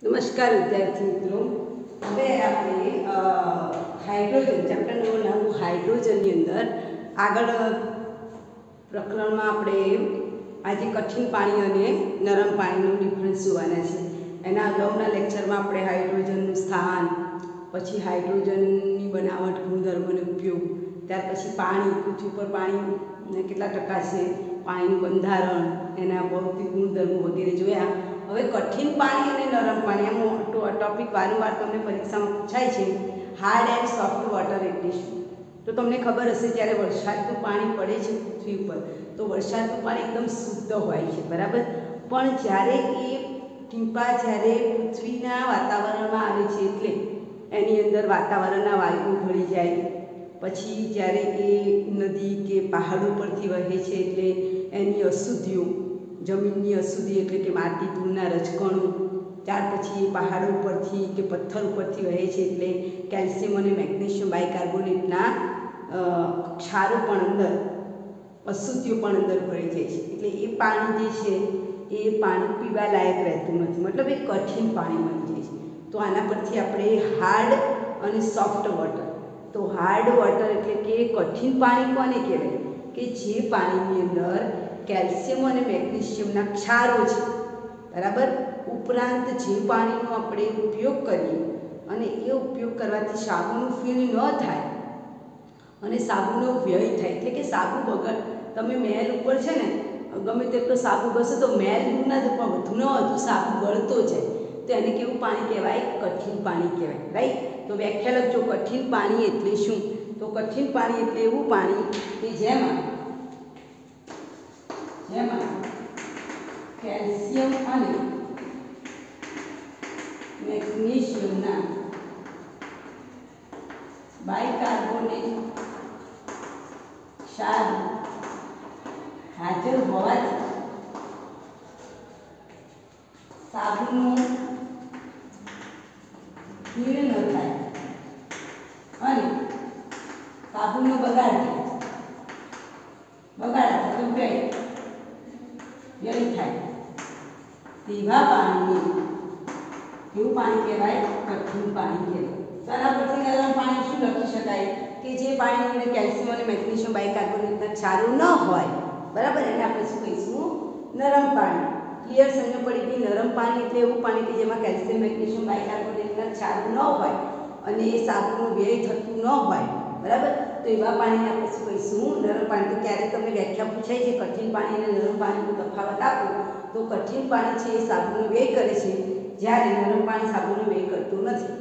નમસ્કાર વિદ્યાર્થી મિત્રો, હવે આપણે હાઇડ્રોજન ચેપ્ટરનું નામ હાઇડ્રોજનની અંદર આગળ પ્રકરણમાં આપણે આજે કઠિન પાણી અને નરમ પાણીનું ડિફરન્સ જોવાના છે. એના અગાઉના લેક્ચરમાં આપણે હાઇડ્રોજનનું સ્થાન, પછી હાઇડ્રોજનની બનાવટ, ગુણધર્મ અને ઉપયોગ, ત્યાર પછી પાણી, પૃથ્વી પર પાણી કેટલા ટકા છે, પાણીનું બંધારણ, એના ભૌતિક ગુણધર્મો વગેરે જોયા. હવે કઠિન પાણી અને નરમ પાણી એમ ટોપિક વારંવાર તમને પરીક્ષામાં પૂછાય છે. હાર્ડ એન્ડ સોફ્ટ વોટર એટલે શું? તો તમને ખબર હશે, જ્યારે વરસાદનું પાણી પડે છે પૃથ્વી ઉપર તો વરસાદનું પાણી એકદમ શુદ્ધ હોય છે, બરાબર. પણ જ્યારે એ ટીપા જ્યારે પૃથ્વીના વાતાવરણમાં આવે છે, એટલે એની અંદર વાતાવરણના વાયુઓ ભળી જાય, પછી જ્યારે એ નદી કે પહાડ ઉપરથી વહે છે એટલે એની અશુદ્ધિઓ, જમીનની અશુદ્ધિ એટલે કે માટી, ધૂળના રજકણો, ત્યાર પછી એ પહાડો ઉપરથી કે પથ્થર ઉપરથી વહે છે એટલે કેલ્શિયમ અને મેગ્નેશિયમ બાયકાર્બોનેટના ક્ષારો પણ અંદર, અશુદ્ધિઓ પણ અંદર ભળી જાય છે. એટલે એ પાણી જે છે એ પાણી પીવા લાયક રહેતું નથી, મતલબ એ કઠિન પાણી બની જાય છે. તો આના પરથી આપણે હાર્ડ અને સોફ્ટ વોટર, તો હાર્ડ વોટર એટલે કે કઠિન પાણી કોને કહેવાય? કે જે પાણીની અંદર કેલ્શિયમ અને મેગ્નેશિયમના ક્ષારો છે, બરાબર. ઉપરાંત જે પાણીનો આપણે ઉપયોગ કરીએ અને એ ઉપયોગ કરવાથી સાબુનું ફીણ ન થાય અને સાબુનો વ્યય થાય, એટલે કે સાબુ વગર તમે મેલ ઉપર છે ને ગમે તેટલો સાબુ ઘસો તો મેલ દૂર ના થાય, પણ વધુને વધુ સાબુ ગળતો જાય, તો એને કેવું પાણી કહેવાય? કઠિન પાણી કહેવાય, રાઈટ. તો વ્યાખ્યા લખજો, કઠિન પાણી એટલે શું? તો કઠિન પાણી એટલે એવું પાણી કે જેમાં કેલ્શિયમ અને મેગ્નેશિયમના બાયકાર્બોનેટ ક્ષાર હાજર હોવાથી સાબુનું ફીણ ન થાય અને સાબુનો બગાડ વ્યય થાય, તેવા પાણીને કેવું પાણી કહેવાય? કઠિન પાણી કહેવાય. તો આના પરથી નરમ પાણી શું લખી શકાય? કે જે પાણીની અંદર કેલ્શિયમ અને મેગ્નેશિયમ બાયકાર્બોનેટના ક્ષારો ન હોય, બરાબર, એને આપણે શું કહીશું? નરમ પાણી. ક્લિયર? સમજ પડી ગઈ? નરમ પાણી એટલે એવું પાણી કે જેમાં કેલ્શિયમ, મેગ્નેશિયમ બાયકાર્બોનેટના ક્ષારો ન હોય અને એ સાબુનું વ્યય થતું ન હોય, બરાબર. તો એવા પાણીને આપણે શું કહીશું? નરમ પાણી. તો ક્યારેક તમને વ્યાખ્યા પૂછાય છે કઠિન પાણી અને નરમ પાણીનો તફાવત આપો, તો કઠિન પાણી છે એ સાબુનો વ્યય કરે છે, જ્યારે નરમ પાણી સાબુનો વ્યય કરતું નથી.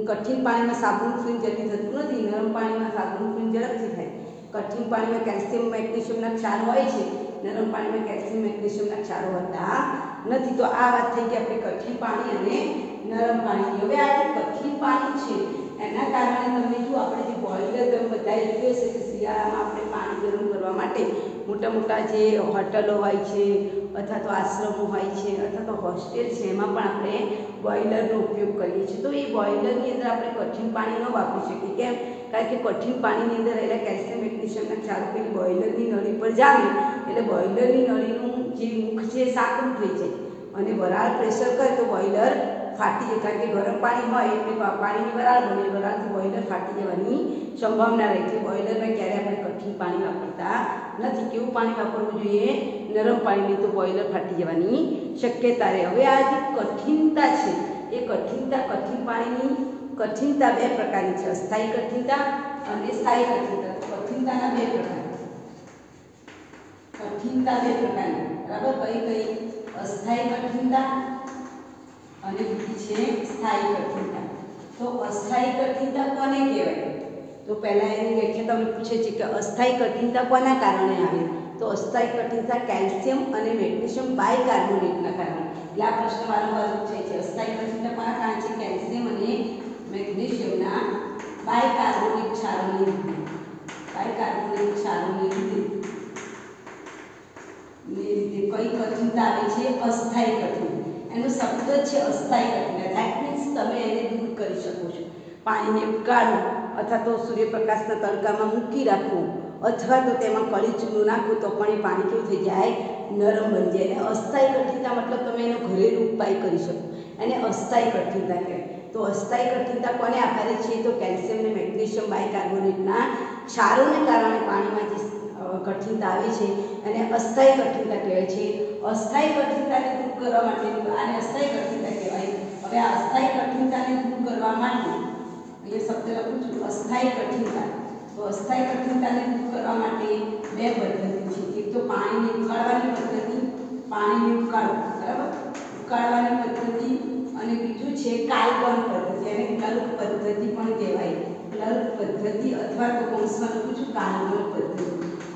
કઠિન પાણીમાં સાબુનું ફીણ જલ્દી થતું નથી, નરમ પાણીમાં સાબુનું ફીણ ઝડપથી થાય. કઠિન પાણીમાં કેલ્શિયમ, મેગ્નેશિયમના ક્ષાર હોય છે, નરમ પાણીમાં કેલ્શિયમ, મેગ્નેશિયમના ક્ષારો હોતા નથી. તો આ વાત થઈ કે આપણે કઠિન પાણી અને નરમ પાણી. હવે આ જે કઠિન પાણી છે એના કારણે તમે જો આપણે જે બોઇલર તમે બધાએ જોયું હશે કે શિયાળામાં આપણે પાણી ગરમ કરવા માટે મોટા મોટા જે હોટલો હોય છે અથવા તો આશ્રમો હોય છે અથવા તો હોસ્ટેલ છે, એમાં પણ આપણે બોઇલરનો ઉપયોગ કરીએ છીએ. તો એ બોઇલરની અંદર આપણે કઠિન પાણી ન વાપરી શકીએ. કેમ? કારણ કે કઠિન પાણીની અંદર રહેલા કેલ્શિયમ, મેગ્નેશિયમના ક્ષારો પેલી બોઇલરની નળી પર જામે એટલે બોઇલરની નળીનું જે મુખ છે એ સાંકડું થઈ જાય અને વરાળ પ્રેશર કરે તો બોઇલર ફાટી જાય. કારણ કે ગરમ પાણી હોય એટલે પાણીની વરાળ બને, વરાળથી બોઇલર ફાટી જવાની સંભાવના રહે છે. બોઇલરમાં ક્યારે આપણે કઠિન પાણી વાપરતા નથી. કેવું પાણી વાપરવું જોઈએ? નરમ પાણીની, તો બોઇલર ફાટી જવાની શક્યતા રહે. હવે આ જે કઠિનતા છે એ કઠિન પાણીની કઠિનતા બે પ્રકારની છે, અસ્થાયી કઠિનતા અને સ્થાયી કઠિનતા. તો કઠિનતાના બે પ્રકાર, બરાબર. કઈ? અસ્થાયી કઠિનતા અને બીજી છે સ્થાયી કઠિનતા. તો અસ્થાયી કઠિનતા કોને કહેવાય? તો પહેલા એની વ્યાખ્યા તમને પૂછે છે કે અસ્થાયી કઠિનતા કોના કારણે આવે? તો અસ્થાયી કઠિનતા કેલ્શિયમ અને મેગ્નેશિયમ બાયકાર્બોનેટના કારણે. એટલે આ પ્રશ્ન વારંવાર પૂછાય છે, અસ્થાયી કઠિનતા કોના કારણે છે? કેલ્શિયમ અને મેગ્નેશિયમના બાયકાર્બોનેટ ક્ષારોને લીધે. કઈ કઠિનતા આવે છે? અસ્થાયી કઠિનતા. એનો શબ્દ છે અસ્થાયી કઠિનતા. ધેટ મીન્સ તમે એને દૂર કરી શકો છો. પાણીને ઉકાળો અથવા તો સૂર્યપ્રકાશના તડકામાં મૂકી રાખવું અથવા તો તેમાં કળી ચૂનો નાખો તો પણ એ પાણી કેવું થઈ જાય? નરમ બની જાય. અને અસ્થાયી કઠિનતા મતલબ તમે એનો ઘરેલું ઉપાય કરી શકો. એને અસ્થાયી કઠિનતા કહેવાય। તો અસ્થાયી કઠિનતા કોને આધારિત છે? તો કેલ્શિયમ અને મેગ્નેશિયમ બાયકાર્બોનેટના ક્ષારોને કારણે પાણીમાં જે કઠિનતા આવે છે અને અસ્થાયી કઠિનતા કહેવાય છે। અસ્થાયી કઠિનતાને દૂર કરવા માટે આને અસ્થાયી કઠિનતા કહેવાય। હવે આ અસ્થાયી કઠિનતાને દૂર કરવા માટે અહીંયા શબ્દ લખું છું અસ્થાયી કઠિનતા। તો અસ્થાયી કઠિનતાને દૂર કરવા માટે બે પદ્ધતિ છે। એક તો પાણીને ઉકાળવાની પદ્ધતિ, પાણીને ઉકાળવું, બરાબર, ઉકાળવાની પદ્ધતિ, અને બીજું છે કાલ્પન પદ્ધતિ, એને ક્લર્ક પદ્ધતિ પણ કહેવાય। ક્લર્ક પદ્ધતિ અથવા તો કૌંસમાં લખું છું કાલ્પન પદ્ધતિ।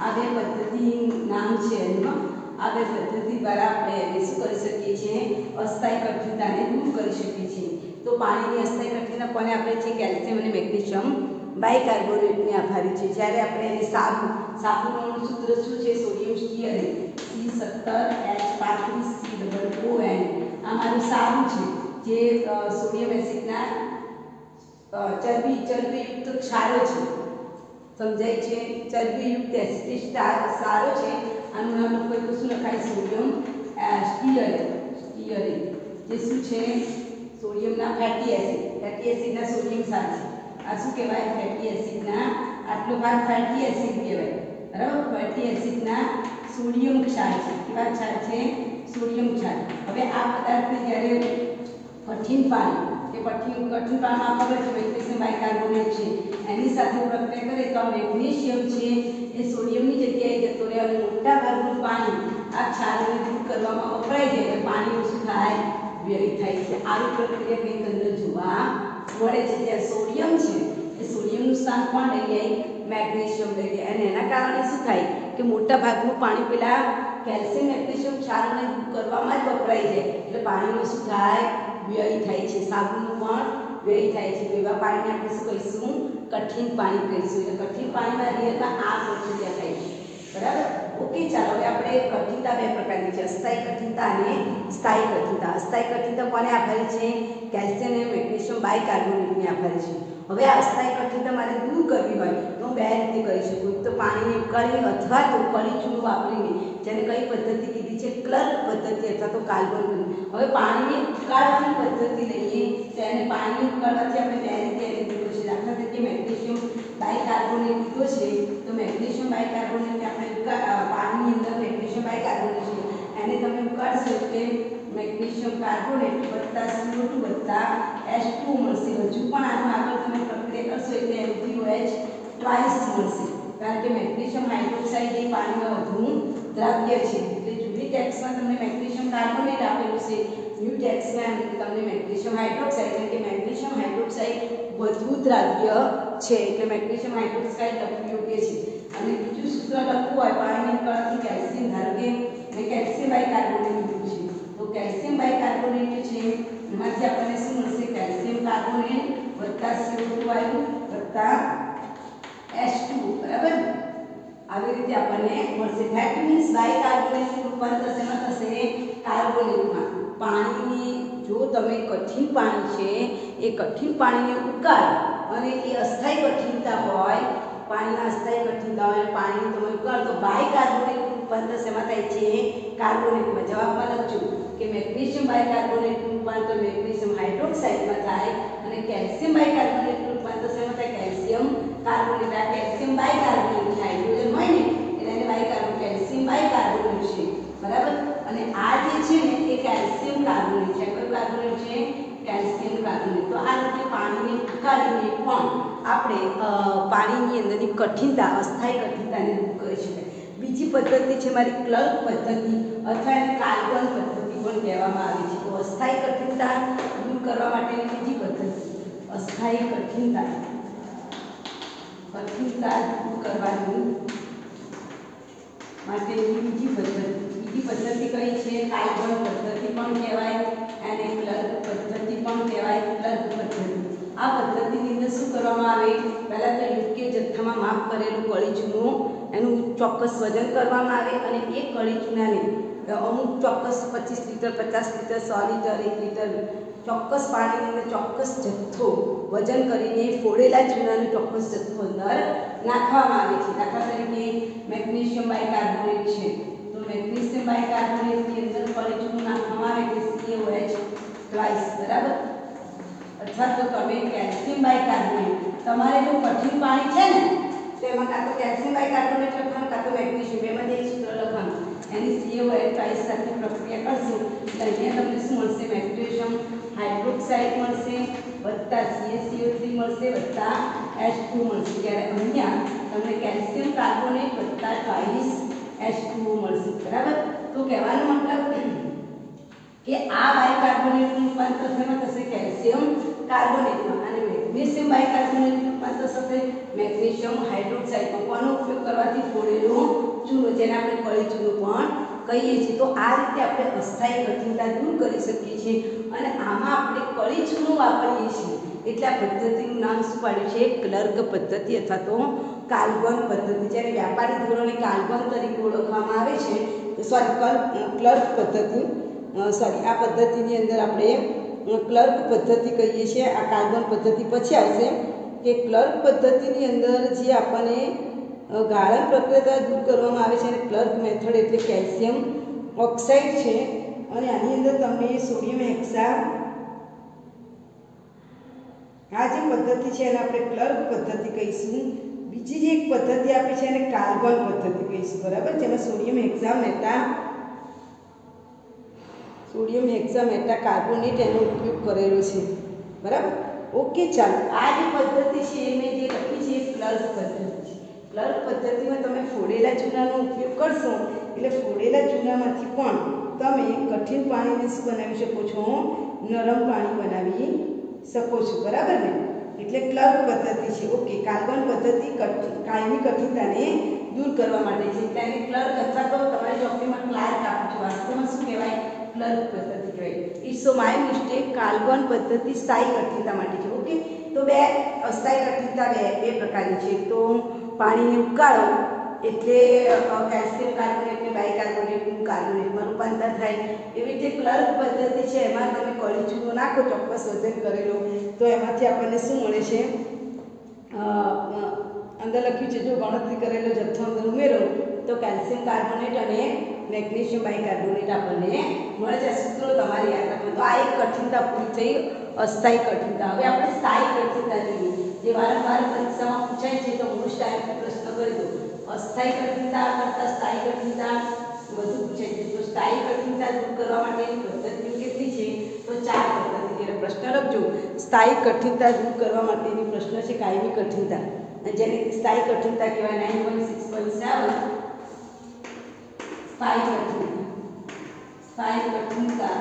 આ બે પદ્ધતિ નામ છે એનું। આ બે પદ્ધતિ દ્વારા આપણે એને શું કરી શકીએ છીએ? અસ્થાયી કઠિનતાને દૂર કરી શકીએ છીએ। તો પાણીની અસ્થાયી કઠિનતા કોને આપે છે? કેલ્શિયમ અને મેગ્નેશિયમ બાયકાર્બોનેટને આભારી છે। જ્યારે આપણે એને સાબુનું સૂત્ર શું છે? Sodium stearic C17H35COON। આ મારું સાબુ છે જે સોડિયમ એસિડના ચરબીયુક્ત ક્ષારો છે, સમજાય છે? ચરબીયુક્ત એસિડિક ક્ષારો છે। આનું નામ લખો તો શું લખાય? સોડિયમ સ્ટીઅરિક, જે શું છે? સોડિયમના ફેટી એસિડના સોડિયમ ક્ષાર છે। આ શું કહેવાય? ફેટી એસિડના, આટલો ભાગ ફેટી એસિડ કહેવાય, બરાબર, ફેટી એસિડના સોડિયમ ક્ષાર છે। કેવા ક્ષાર છે? સોડિયમ ક્ષાર। હવે આ પદાર્થને જ્યારે કઠિન પાણી કે કઠિન પાણીમાં ખબર છે મેગ્નેશિયમ બાયકાર્બોનેટ છે, એની સાથે પ્રક્રિયા કરે તો આ મેગ્નેશિયમ છે એ સોડિયમની જગ્યાએ જતો રહે અને મોટા ભાગનું પાણી આ ક્ષારને દૂર કરવામાં વપરાય જાય એટલે પાણીનું શું થાય? વ્યય થાય છે। આવી પ્રક્રિયા કંઈક અંદર જોવા મળે છે। જ્યાં સોડિયમ છે એ સોડિયમનું સ્થાન કોણ લઈ જાય? મેગ્નેશિયમ લઈ જાય, અને એના કારણે શું થાય કે મોટા ભાગનું પાણી પેલા કેલ્શિયમ મેગ્નેશિયમ ક્ષારને દૂર કરવામાં જ વપરાય જાય એટલે પાણીનો શું થાય? વ્યય થાય છે। સાબુનું પણ વ્યય થાય છે। તો એવા પાણીને આપણે શું કહીશું? કઠિન પાણી કહીશું। એટલે કઠિન પાણીમાં રિયલમાં આ પ્રક્રિયા થાય છે, બરાબર। ઓકે, ચાલો હવે આપણે કઠિનતા બે પ્રકારની છે, અસ્થાયી કઠિનતા અને સ્થાયી કઠિનતા। અસ્થાયી કઠિનતા કોને આભારી છે? કેલ્શિયમ અને મેગ્નેશિયમ બાયકાર્બોનેટને આભારી છે। હવે આ અસ્થાયી કઠિનતા મારે દૂર કરવી હોય તો હું બે રીતે કરી શકું। તો પાણીને ઉકાળી અથવા તો કળી ચૂનો વાપરીને, જેને કઈ પદ્ધતિ કીધી છે? ક્લર્ક પદ્ધતિ અથવા તો કાલ્પન પદ્ધતિ। હવે પાણીને ઉકાળવાની પદ્ધતિ લઈએ તો એને પાણીને ઉકાળવાથી આપણે બે રીતે એને દૂર કરીશું। દાખલા તરીકે મેગ્નેશિયમ બાયકાર્બોનેટ લીધો છે તો મેગ્નેશિયમ બાયકાર્બોનેટને આપણે પાણીની અંદર મેગ્નેશિયમ બાયકાર્બોનેટ છે એને તમે ઉકાળશો એટલે મેગ્નેશિયમ કાર્બોનેટ વત્તા CO2 વત્તા H2 મળશે। હજુ પણ આનું આગળ તમે પ્રક્રિયા કરશો એટલે MgOH ટ્વાઇસ મળશે, કારણ કે મેગ્નેશિયમ હાઇડ્રોક્સાઇડ એ પાણીમાં વધુ દ્રાવ્ય છે। એટલે જૂની ટેક્સ્ટમાં તમને મેગ્નેશિયમ કાર્બોનેટ આપેલું છે, ન્યૂ ટેક્સ્ટમાં તમને મેગ્નેશિયમ હાઇડ્રોક્સાઇડ, કારણ કે મેગ્નેશિયમ હાઇડ્રોક્સાઇડ વધુ દ્રાવ્ય છે એટલે મેગ્નેશિયમ હાઇડ્રોક્સાઇડ લખવું યોગ્ય છે। અને બીજું સૂત્ર લખવું હોય પાણીને ઉકાળવાથી કેલ્શિયમ, ધારો કે મેં કેલ્શિયમ બાયકાર્બોનેટ લીધું છે તો કેલ્શિયમ બાયકાર્બોનેટ છે એમાંથી આપણને શું મળશે? કેલ્શિયમ કાર્બોનેટ વત્તા CO2 વાયુ વત્તા H2, બરાબર, આવી રીતે આપણને મળશે। ધેટ મીન્સ બાયકાર્બોનેટનું રૂપાંતર શેમાં થશે? કાર્બોનેટમાં। પાણીની જો તમે કઠિન પાણી છે એ કઠિન પાણીને ઉકાળો અને એ અસ્થાયી કઠિનતા હોય, પાણીના અસ્થાયી કઠિનતા હોય, પાણીને તમે ઉકાળો તો બાયકાર્બોનેટનું રૂપાંતર શેમાં થાય છે? કાર્બોનેટમાં। જવાબમાં લખજો કે મેગ્નેશિયમ બાયકાર્બોનેટનું રૂપાંતર મેગ્નેશિયમ હાઇડ્રોક્સાઇડમાં થાય અને કેલ્શિયમ બાયકાર્બોનેટનું રૂપાંતર શેમાં થાય? Calcium carbonate. આ કેલ્શિયમ બાયકાર્બોનેટ છે, હાઇડ્રોજન હોય ને એટલે એને બાયકાર્બોનેટ, કેલ્શિયમ બાયકાર્બોનેટ છે, બરાબર। અને આ જે છે ને એ કેલ્શિયમ કાર્બોનેટ છે। કયું કાર્બોનેટ છે? Calcium carbonate. તો આ રીતે પાણીને ઉકાળીને પણ આપણે પાણીની અંદરની કઠિનતા, અસ્થાયી કઠિનતાને દૂર કરી શકાય। બીજી પદ્ધતિ છે મારી ક્લર્ક પદ્ધતિ અથવા એને કાલ્પન પદ્ધતિ પણ કહેવામાં આવે છે। તો અસ્થાયી કઠિનતા દૂર કરવા માટેની બીજી પદ્ધતિ, અસ્થાયી કઠિનતા દૂર કરવાની માટેની બીજી પદ્ધતિ કઈ છે? કાલ્પન પદ્ધતિ પણ કહેવાય અને ક્લર્ક પદ્ધતિ પણ કહેવાય। ક્લર્ક પદ્ધતિ, આ પદ્ધતિની અંદર શું કરવામાં આવે? પહેલા તો યોગ્ય જથ્થામાં માપ કરેલું કળી ચૂનો એનું ચોક્કસ વજન કરવામાં આવે અને એ કળી ચૂનાને અમુક ચોક્કસ 25 લિટર, 50 લિટર, 100 લિટર, 1 લિટર ચોક્કસ પાણીની અંદર ચોક્કસ જથ્થો વજન કરીને ફોડેલા ચૂનાનો ચોક્કસ જથ્થો અંદર નાખવામાં આવે છે। દાખલા તરીકે મેગ્નેશિયમ બાયકાર્બોનેટ છે તો મેગ્નેશિયમ બાયકાર્બોનેટની અંદર કળી ચૂનો નાખવામાં આવે એટલે CaOH ટ્વાઇસ, બરાબર. અથવા તો તમે કેલ્શિયમ બાયકાર્બોનેટ, તમારે જો કઠિન પાણી છે ને તો એમાં કાં તો કેલ્શિયમ બાયકાર્બોનેટ લખવાનું કાં તો મેગ્નેશિયમ, બેમાંથી એક સૂત્ર લખવાનું. એની CaO ટ્વાઇસ સાથે પ્રક્રિયા કરશું એટલે અહીંયા તમને શું મળશે? મેગ્નેશિયમ હાઇડ્રોક્સાઇડ મળશે વત્તા CaCO3 મળશે વત્તા H2 મળશે. જ્યારે અહીંયા તમને કેલ્શિયમ કાર્બોનેટ વત્તા ટ્વાઇસ H2O મળશે, બરાબર. તો કહેવાનો મતલબ કે આ બાયકાર્બોનેટનું રૂપાંતર શેમાં થશે? કેલ્શિયમ કાર્બોનેટમાં. અને મેગ્નેશિયમ બાયકાર્બોનેટનું રૂપાંતર થશે મેગ્નેશિયમ હાઇડ્રોક્સાઇડમાં. કોનો ઉપયોગ કરવાથી? ફોડેલો ચૂનો, જેને આપણે કળી ચૂનો પણ કહીએ છીએ. તો આ રીતે આપણે અસ્થાયી કઠિનતા દૂર કરી શકીએ છીએ અને આમાં આપણે કળી ચૂનો વાપરીએ છીએ. એટલે આ પદ્ધતિનું નામ શું પાડ્યું છે? ક્લર્ક પદ્ધતિ અથવા તો કાલ્બન પદ્ધતિ. જ્યારે વ્યાપારી ધોરણે કાલ્બન તરીકે ઓળખવામાં આવે છે, ક્લર્ક પદ્ધતિ, આ પદ્ધતિની અંદર આપણે ક્લર્ક પદ્ધતિ કહીએ છીએ. આ કાર્બન પદ્ધતિ પછી આવશે કે ક્લર્ક પદ્ધતિની અંદર જે આપણને ગાળણ પ્રક્રિયા દૂર કરવામાં આવે છે અને ક્લર્ક મેથડ એટલે કેલ્શિયમ ઓક્સાઇડ છે. અને આની અંદર તમને સોડિયમ હેક્સા, આ જે પદ્ધતિ છે એને આપણે ક્લર્ક પદ્ધતિ કહીશું. બીજી જે એક પદ્ધતિ આપી છે એને કાર્બન પદ્ધતિ કહીશું, બરાબર. જેમાં સોડિયમ હેક્સામેટા કાર્બોનેટ એનો ઉપયોગ કરેલો છે, બરાબર. ઓકે, ચાલો. આ જે પદ્ધતિ છે એ મેં જે લખી છે એ ક્લર્ક પદ્ધતિ છે. ક્લર્ક પદ્ધતિમાં તમે ફોડેલા ચૂનાનો ઉપયોગ કરશો એટલે ફોડેલા ચૂનામાંથી પણ તમે કઠિન પાણીને શું બનાવી શકો છો? નરમ પાણી બનાવી શકો છો, બરાબર ને. એટલે ક્લર્ક પદ્ધતિ છે. ઓકે, કાર્બન પદ્ધતિ કાયમી કઠિનતાને દૂર કરવા માટે છે. એટલે એને ક્લર્ક અથવા તો તમારી ચોપડીમાં ક્લાર્ક આપું છું, વાસ્તવમાં શું કહેવાય? ક્લર્ક પદ્ધતિ કહેવાય. It's my mistake. કાર્બન પદ્ધતિ સ્થાયી કઠિનતા માટે છે. ઓકે, તો બે અસ્થાયી કઠિનતા બે પ્રકારની છે. તો પાણીને ઉકાળો એટલે કેલ્શિયમ કાર્બોનેટ ને બાયકાર્બોનેટનું કાર્બોનેટમાં રૂપાંતર થાય. એવી રીતે ક્લર્ક પદ્ધતિ છે, એમાં તમે કળી ચૂનો નાખો ચોક્કસ વજન કરેલો તો એમાંથી આપણને શું મળે છે? અંદર લખ્યું છે જો ગણતરી કરેલો જથ્થો અંદર ઉમેરો તો કેલ્શિયમ કાર્બોનેટ અને મેગ્નેશિયમ બાયકાર્બોનેટ આપણને મળે છે. સૂત્રો તમારે યાદ રાખવાનું. તો આ એક કઠિનતા પૂરી થઈ, અસ્થાયી કઠિનતા. હવે આપણે સ્થાયી કઠિનતા જોઈએ, જે વારંવાર પરીક્ષામાં પૂછાય છે. તો મોસ્ટ ટાઈમ પ્રશ્ન કરી દો. અસ્થાયી કઠિનતા કરતાં સ્થાયી કઠિનતા વધુ પૂછાય છે. તો સ્થાયી કઠિનતા દૂર કરવા માટેની પદ્ધતિઓ કેટલી છે? તો 4 પદ્ધતિ. એટલે પ્રશ્ન લખજો, સ્થાયી કઠિનતા દૂર કરવા માટેની પ્રશ્ન છે કાયમી કઠિનતા, જેને સ્થાયી કઠિનતા કહેવાય. 9.6.7 સ્થાયી કઠિનતા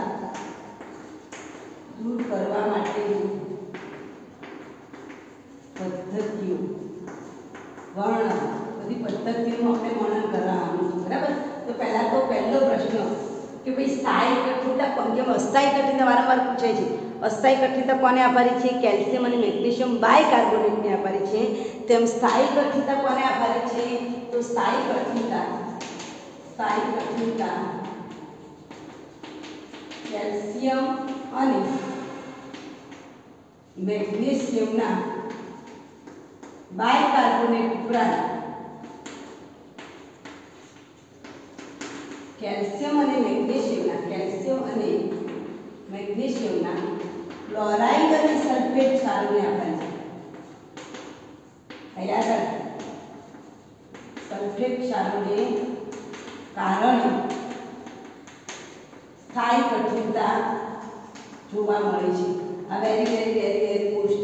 દૂર કરવા માટેની પદ્ધતિઓ, વર્ણન. બધી પદ્ધતિઓનું આપણે વર્ણન કરવાનું છે, બરાબર. તો પહેલો પ્રશ્ન કે ભાઈ સ્થાયી કઠિનતા, જેમ અસ્થાયી કઠિનતા વારંવાર પૂછાય છે, અસ્થાયી કઠિનતા કોને આભારી છે? કેલ્શિયમ અને મેગ્નેશિયમ બાયકાર્બોનેટને આભારી છે. તેમ સ્થાયી કઠિનતા કોને આભારી છે? તો સ્થાયી કઠિનતા કેલ્શિયમ અને મેગ્નેશિયમના બાયકાર્બોનેટ ઉપરાંત કેલ્શિયમ અને મેગ્નેશિયમના ક્લોરાઇડ અને સલ્ફેટ ક્ષારોને આભારી છે. કયા સલ્ફેટ ક્ષારોને કારણે સ્થાયી કઠિનતા જોવા મળે છે. આ વેરી મોસ્ટ.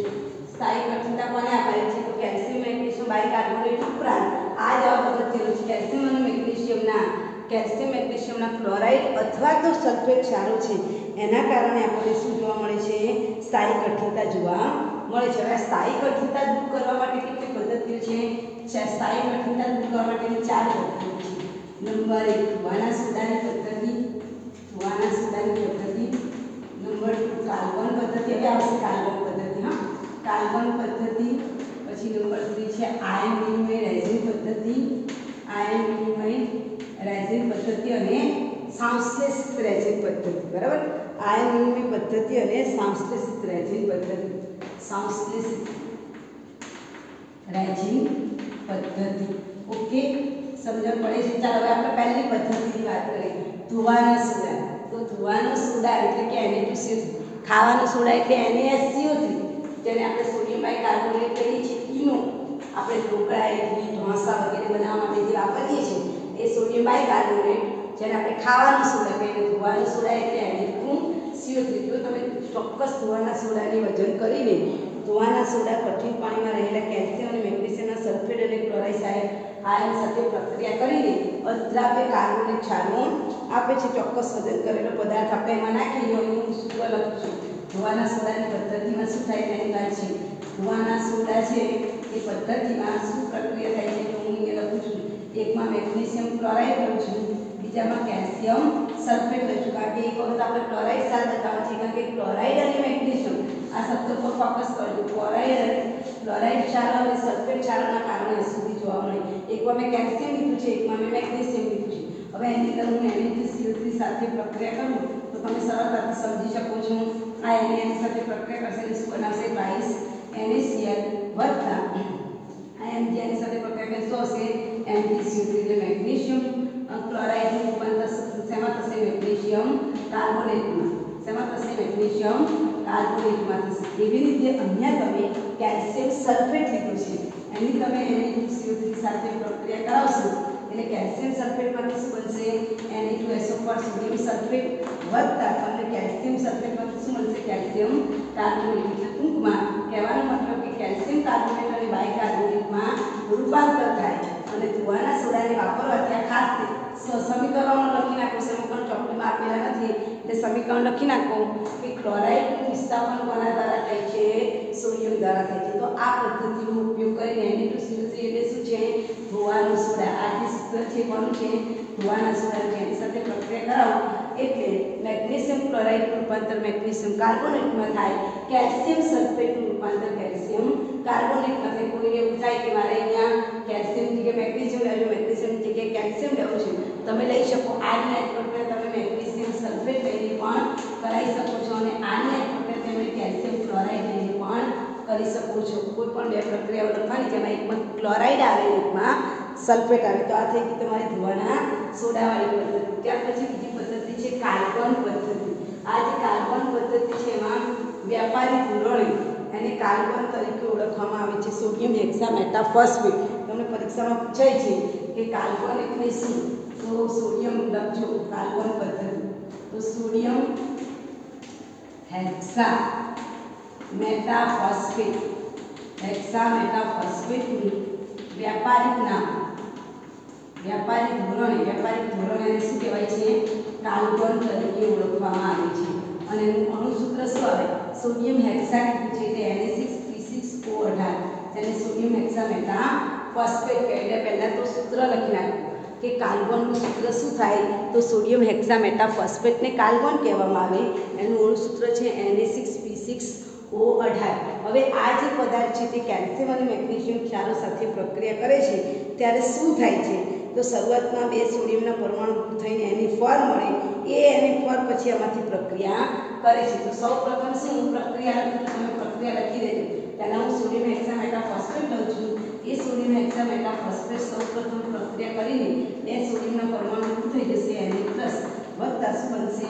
સ્થાયી કઠિનતા કોને આભારી છે? તો કેલ્શિયમ મેગ્નેશિયમ બાયકાર્બોનેટ ઉપરાંત આ જવાબ અગત્યનો છે. કેલ્શિયમ મેગ્નેશિયમના ક્લોરાઇડ અથવા તો સલ્ફેટ ક્ષારો છે, એના કારણે આપણને શું જોવા મળે છે? સ્થાયી કઠિનતા જોવા મળે છે. હવે સ્થાયી કઠિનતા દૂર કરવા માટે કેટલી પદ્ધતિઓ છે? સ્થાયી કઠિનતા દૂર કરવા માટેની 4 પદ્ધતિઓ છે. નંબર 1 ધોવાના સોડાની પદ્ધતિ. નંબર 2 કાર્બન પદ્ધતિ. હવે આવશે કાર્બન પદ્ધતિ. કાર્બન પદ્ધતિ. પછી નંબર 3 છે આયન વિનિમય રેઝિન પદ્ધતિ. અને સંશ્લેષિત રેઝિન પદ્ધતિ, બરાબર. આયન વિનિમય પદ્ધતિ અને સંશ્લેષિત રેઝિન પદ્ધતિ. ઓકે, સમજણ પડે છે? ચાલો હવે આપણે પહેલી પદ્ધતિની વાત કરીએ, ધોવાના સોડા. તો ધોવાનો સોડા એટલે કે Na2CO3. ખાવાનું સોડા એટલે NaSCO3 જેને આપણે સોડિયમ બાયકાર્બોનેટ કહીએ છીએ. ઈનો આપણે ઢોકળા, ઇડલી, ઢોસા વગેરે બનાવવા માટે જે વાપરીએ છીએ એ સોડિયમ બાયકાર્બોનેટ, જેને આપણે ખાવાનું સોડા કહીએ. ધોવાના સોડા એટલે Na2CO3. જો તમે ચોક્કસ ધોવાના સોડાની વજન કરીને ધોવાના સોડા કઠિન પાણીમાં રહેલા કેલ્શિયમ અને મેગ્નેશિયમના સલ્ફેટ અને ક્લોરાઇડ આયન સાથે પ્રક્રિયા કરીને અદ્રાવ્ય કાર્બોનેટ ક્ષારો આપે છે. ચોક્કસ વજન કરેલો પદાર્થ આપણે એમાં નાખીએ. હું સૂત્ર લખું છું. ધોવાના સોડાની પદ્ધતિમાં શું થાય તેની વાત છે. ધોવાના સોડા છે એ પદ્ધતિમાં શું પ્રક્રિયા થાય છે તો હું અહીંયા લખું છું. એકમાં મેગ્નેશિયમ ક્લોરાઇડ લઉં છું, બીજામાં કેલ્શિયમ સલ્ફેટ લઉં છું. કારણ કે એક વખત આપણે ક્લોરાઇડ સાર બતાવે છે, કારણ કે ક્લોરાઇડ અને મેગ્નેશિયમ આ શબ્દ પર ફોકસ કરજો. ક્લોરાઇડ ક્ષારો અને સલ્ફેટ ક્ષારોના કારણે અશુદ્ધિ જોવા મળે. એકમાં મેં કેલ્શિયમ લીધું છે, એકમાં મેં મેગ્નેશિયમ લીધું છે. હવે એની અંદર હું Na2CO3 સાથે પ્રક્રિયા કરું તો તમે સરળતાથી સમજી શકો છો. આ Na સાથે પ્રક્રિયા કરશે એટલે શું બનાવશે? ટ્વાઇસ NaCl વત્તા આ Mg ની સાથે પ્રક્રિયા કરશે તો હશે MgCO3 એટલે મેગ્નેશિયમ ક્લોરાઇડનું રૂપાંતર શેમાં થશે? મેગ્નેશિયમ કાર્બોનેટમાં. શેમાં થશે? મેગ્નેશિયમ કાર્બોનેટમાં થશે. એવી રીતે અહીંયા તમે કેલ્શિયમ સલ્ફેટ લીધું છે, એની તમે Na2CO3 સાથે પ્રક્રિયા કરાવશો એટલે કેલ્શિયમ સલ્ફેટમાંથી શું બનશે? Na2SO4 સોડિયમ સલ્ફેટ વત્તા તમને કેલ્શિયમ સલ્ફેટમાંથી શું બનશે? Calcium carbonate. એટલે ટૂંકમાં કહેવાનો મતલબ કે કેલ્શિયમ કાર્બોનેટ અને બાયકાર્બોનેટમાં રૂપાંતર થાય. અને ધોવાના સોડાને વાપરવાથી આ ખાસ સમીકરણો લખી નાખો. સમીકરણ ચોપડીમાં આપેલા નથી એટલે સમીકરણ લખી નાખો કે ક્લોરાઇડનું વિસ્થાપન કોના દ્વારા થાય છે? સોડિયમ દ્વારા થાય છે. તો આ પદ્ધતિનો ઉપયોગ કરીને Na2CO3 એટલે શું છે? ધોવાનું સોડા. આ જે સૂત્ર છે કોનું છે? ધોવાના સોડા. જેની સાથે પ્રક્રિયા કરાવો એટલે મેગ્નેશિયમ ક્લોરાઇડનું રૂપાંતર મેગ્નેશિયમ કાર્બોનેટમાં થાય, કેલ્શિયમ સલ્ફેટનું રૂપાંતર કેલ્શિયમ કાર્બોનેટમાં થાય. કોઈને એવું થાય કે મારે અહીંયા કેલ્શિયમની જગ્યાએ મેગ્નેશિયમ લેવું, મેગ્નેશિયમની જગ્યાએ કેલ્શિયમ લેવું છે, તમે લઈ શકો. આની આ પ્રક્રિયા તમે મેગ્નેશિયમ સલ્ફેટ લઈને પણ કરાવી શકો છો અને આની આ પ્રક્રિયા તમે કેલ્શિયમ ક્લોરાઇડ લઈને પણ કરી શકો છો. કોઈ પણ બે પ્રક્રિયાઓ લખવાની જેમાં એકમાં ક્લોરાઇડ આવે, એકમાં સલ્ફેટ આવે. તો આ થઈ ગઈ તમારી ધોવાના સોડાવાળી પદ્ધતિ. ત્યાર પછી બીજી પદ્ધતિ છે કાર્બન પદ્ધતિ. આ જે કાર્બન પદ્ધતિ છે એમાં વ્યાપારી ધોરણે એને કાર્બન તરીકે ઓળખવામાં આવે છે. સોડિયમ હેક્સામેટાફોસ્ફેટ. તમને પરીક્ષામાં પૂછાય છે કે કાર્બન એટલે શું? તો સોડિયમ લખજો. કાર્બન પદ્ધતિ તો સોડિયમ હેક્સામેટાફોસ્ફેટ. હેક્સામેટાફોસ્ફેટનું વ્યાપારિક નામ, વ્યાપારિક ધોરણે એને શું કહેવાય છે? કાર્બન તરીકે ઓળખવામાં આવે છે. અને એનું અણુસૂત્ર શું આવે? સોડિયમ હેક્સા કીધું છે એટલે Na6P6O18 જેને સોડિયમ હેક્સામેટાફોસ્ફેટ કહે. એટલે પહેલાં તો સૂત્ર લખી નાખવું કે કાર્બનનું સૂત્ર શું થાય? તો સોડિયમ હેક્સામેટાફોસ્ફેટને કાર્બન કહેવામાં આવે. એનું અણુસૂત્ર છે Na6P6O18. હવે આ જે પદાર્થ છે તે કેલ્શિયમ અને મેગ્નેશિયમ ક્ષારો સાથે પ્રક્રિયા કરે છે ત્યારે શું થાય છે? તો શરૂઆતમાં બે સોડિયમના પરમાણુ થઈને NA4 મળે. એ NA4 પછી આમાંથી પ્રક્રિયા કરે છે. તો સૌ પ્રથમ શું હું પ્રક્રિયા લખું? તમે પ્રક્રિયા લખી દેજો. પહેલાં હું સોડિયમ હેક્સામેટાફોસ્ફેટ લઉં છું. એ સોડિયમ હેક્સામેટાફોસ્ફેટ સૌ પ્રથમ પ્રક્રિયા કરીને બે સોડિયમના પરમાણુ થઈ જશે Na+ વત્તા શું બનશે?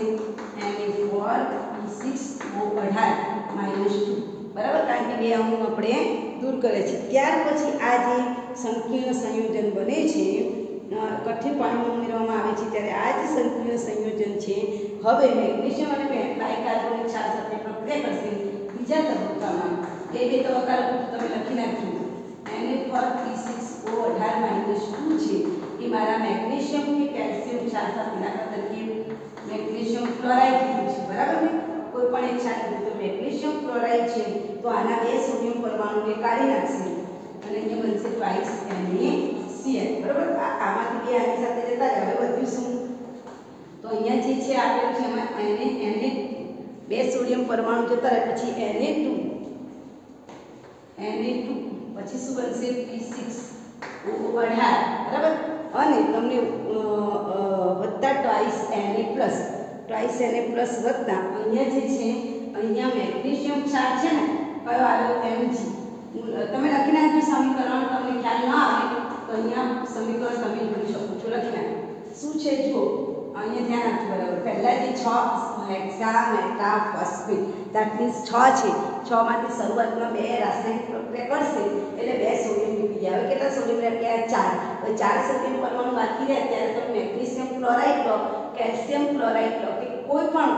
Na4P6O18 -2. બરાબર? કારણ કે બે અણુ આપણે દૂર કરે છે. ત્યાર પછી આ જે સંકીર્ણ સંયોજન બને છે, કઠિન પાણીમાં ઉમેરવામાં આવે છે ત્યારે આ જે સંકીર્ણ સંયોજન છે હવે મેગ્નેશિયમ અને બાયકાર્બોનેટ ક્ષાર સાથે પ્રક્રિયા કરશે. બીજા તબક્કામાં બે તબક્કા તમે લખી નાખજો. Na4P6O18 -2 છે એ મારા મેગ્નેશિયમ કે કેલ્શિયમ ક્ષાર સાથે દાખલા તરીકે મેગ્નેશિયમ ક્લોરાઇડ કીધું છે. બરાબર ને? કોઈ પણ એક ક્ષાર કીધું તો મેગ્નેશિયમ ક્લોરાઇડ છે તો આના બે સોડિયમ પરમાણુને કાઢી નાખશે અને અહીંયા બનશે ટ્વાઇસ NaCl. બરાબર? આમાંથી બે આની સાથે જતા રહે. હવે વધ્યું શું? તો અહીંયા જે છે આપેલું છે એમાં Na બે સોડિયમ પરમાણુ જતા રહે પછી Na2 પછી શું બનશે? P6O18. બરાબર? અને તમને વત્તા ટ્વાઇસ Na વત્તા અહીંયા જે છે અહીંયા મેગ્નેશિયમ ક્ષાર છે ને કયો આવ્યો? Mg. તમે લખી નાખજો સમીકરણ. તમને ખ્યાલ ના આવે તો અહીંયા સમીકરણ તમે જોઈ શકો છો. લખી નાખો. શું છે? જો અહીંયા ધ્યાન રાખજો બરાબર. પહેલાથી 6 હેક્સામેટાફોસ્ફેટ ધેટ મીન્સ 6 છે. 6 માંથી શરૂઆતમાં 2 રાસાયણિક પ્રક્રિયા કરશે એટલે 2 સોડિયમ નીકળી જાય. હવે કેટલા સોડિયમ રહ્યા? 4. હવે 4 સોડિયમ પરમાણુ બાકી રહ્યા ત્યારે તમે મેગ્નેશિયમ ક્લોરાઇડ લો, કેલ્શિયમ ક્લોરાઇડ લો કે કોઈ પણ